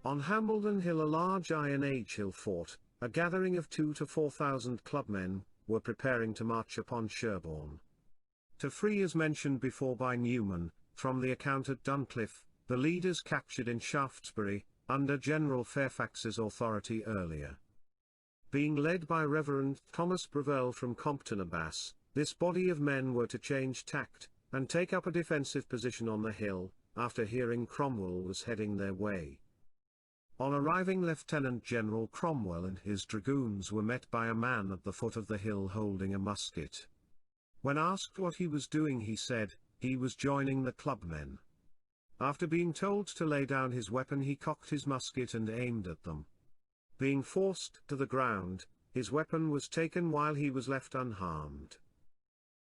On Hambledon Hill, a large Iron Age hill fort, a gathering of 2,000 to 4,000 clubmen were preparing to march upon Sherborne. To free, as mentioned before by Newman, from the account at Duncliffe, the leaders captured in Shaftesbury, under General Fairfax's authority earlier. Being led by Reverend Thomas Brevel from Compton Abbas, this body of men were to change tact, and take up a defensive position on the hill, after hearing Cromwell was heading their way. On arriving, Lieutenant General Cromwell and his dragoons were met by a man at the foot of the hill holding a musket. When asked what he was doing, he said he was joining the clubmen. After being told to lay down his weapon, he cocked his musket and aimed at them. Being forced to the ground, his weapon was taken while he was left unharmed.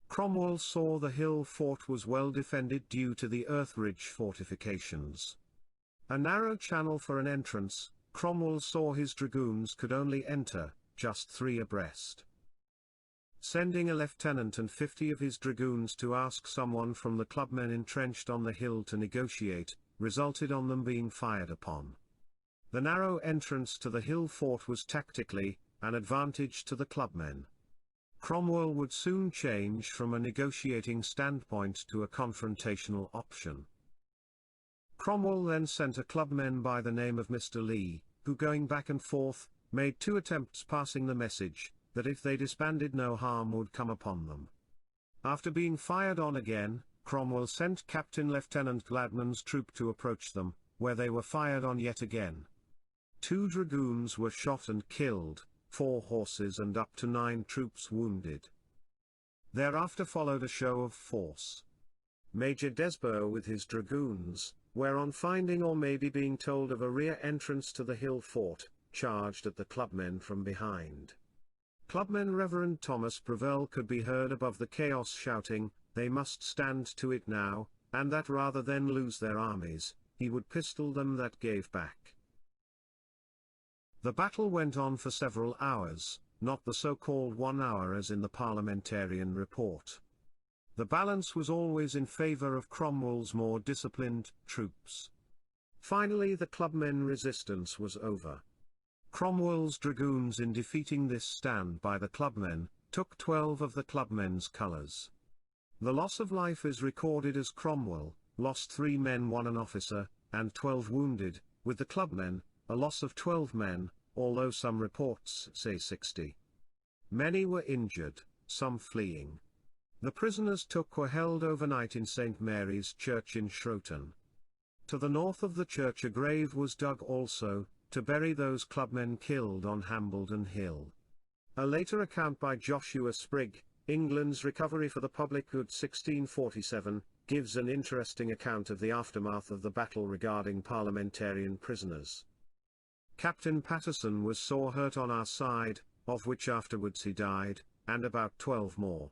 Cromwell saw the hill fort was well defended due to the earth-ridge fortifications. A narrow channel for an entrance, Cromwell saw his dragoons could only enter, just 3 abreast. Sending a lieutenant and 50 of his dragoons to ask someone from the clubmen entrenched on the hill to negotiate, resulted on them being fired upon. The narrow entrance to the hill fort was tactically an advantage to the clubmen. Cromwell would soon change from a negotiating standpoint to a confrontational option. Cromwell then sent a clubman by the name of Mr. Lee, who, going back and forth, made 2 attempts passing the message that if they disbanded no harm would come upon them. After being fired on again, Cromwell sent Captain Lieutenant Gladman's troop to approach them, where they were fired on yet again. 2 dragoons were shot and killed, 4 horses and up to 9 troops wounded. Thereafter followed a show of force. Major Desborough with his dragoons, whereon finding or maybe being told of a rear entrance to the hill fort, charged at the clubmen from behind. Clubman Reverend Thomas Brevel could be heard above the chaos shouting, they must stand to it now, and that rather than lose their armies, he would pistol them that gave back. The battle went on for several hours, not the so-called 1 hour as in the parliamentarian report. The balance was always in favour of Cromwell's more disciplined troops. Finally the clubmen resistance was over. Cromwell's dragoons, in defeating this stand by the clubmen, took 12 of the clubmen's colours. The loss of life is recorded as Cromwell lost 3 men, 1 an officer, and 12 wounded, with the clubmen a loss of 12 men, although some reports say 60. Many were injured, some fleeing. The prisoners took were held overnight in St. Mary's Church in Shroton. To the north of the church a grave was dug also, to bury those clubmen killed on Hambledon Hill. A later account by Joshua Sprigg, England's Recovery for the Public Good 1647, gives an interesting account of the aftermath of the battle regarding parliamentarian prisoners. Captain Patterson was sore hurt on our side, of which afterwards he died, and about 12 more.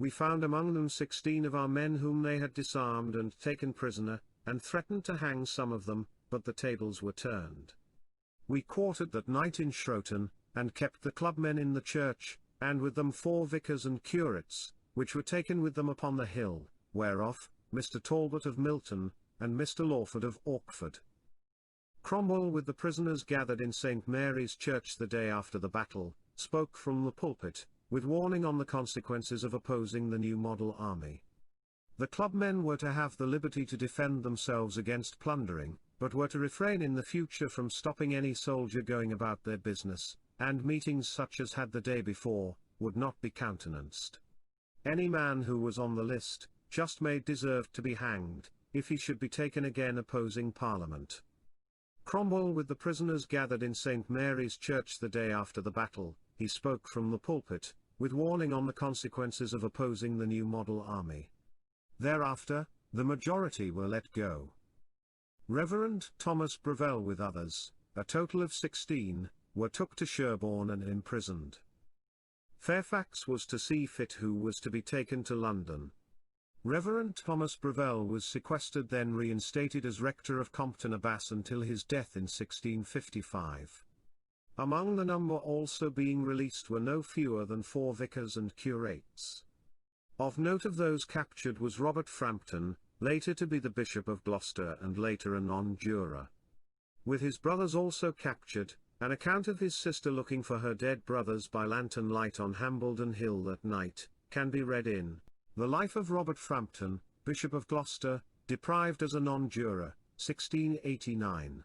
We found among them 16 of our men whom they had disarmed and taken prisoner, and threatened to hang some of them, but the tables were turned. We quartered that night in Shroton, and kept the clubmen in the church, and with them 4 vicars and curates, which were taken with them upon the hill, whereof, Mr. Talbot of Milton, and Mr. Lawford of Orkford. Cromwell, with the prisoners gathered in St. Mary's Church the day after the battle, spoke from the pulpit, with warning on the consequences of opposing the new model army. The clubmen were to have the liberty to defend themselves against plundering, but were to refrain in the future from stopping any soldier going about their business, and meetings such as had the day before, would not be countenanced. Any man who was on the list, just made deserved to be hanged, if he should be taken again opposing Parliament. Cromwell, with the prisoners gathered in St. Mary's Church the day after the battle, he spoke from the pulpit, with warning on the consequences of opposing the new model army. Thereafter, the majority were let go. Reverend Thomas Brevel with others, a total of 16, were took to Sherborne and imprisoned. Fairfax was to see fit who was to be taken to London. Reverend Thomas Brevel was sequestered, then reinstated as rector of Compton Abbas until his death in 1655. Among the number also being released were no fewer than 4 vicars and curates. Of note of those captured was Robert Frampton, later to be the Bishop of Gloucester and later a non-juror. with his brothers also captured. An account of his sister looking for her dead brothers by lantern light on Hambledon Hill that night, can be read in The Life of Robert Frampton, Bishop of Gloucester, deprived as a non-juror, 1689.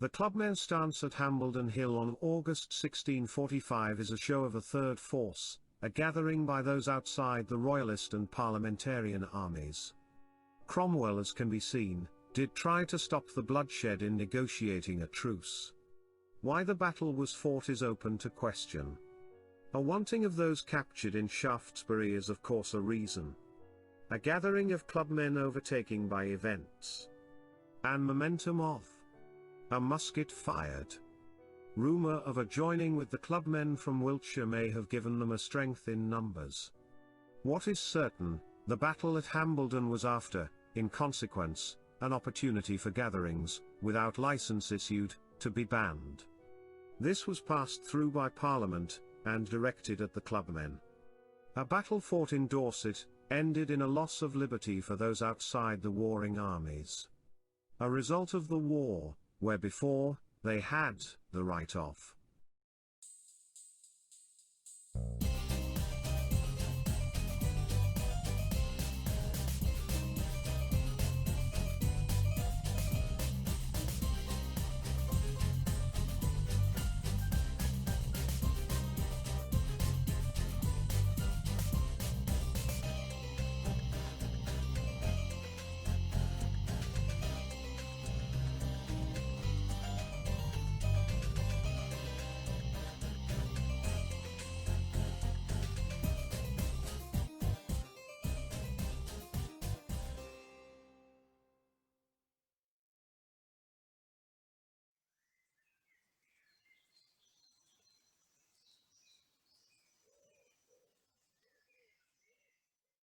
The Clubmen's stance at Hambledon Hill on August 1645 is a show of a third force, a gathering by those outside the Royalist and Parliamentarian armies. Cromwell, as can be seen, did try to stop the bloodshed in negotiating a truce. Why the battle was fought is open to question. A wanting of those captured in Shaftesbury is of course a reason. A gathering of clubmen overtaking by events. An momentum of a musket fired. Rumour of a joining with the clubmen from Wiltshire may have given them a strength in numbers. What is certain, the battle at Hambledon was after, in consequence, an opportunity for gatherings, without licence issued, to be banned. This was passed through by Parliament, and directed at the clubmen. A battle fought in Dorset, ended in a loss of liberty for those outside the warring armies. A result of the war, where before, they had the right of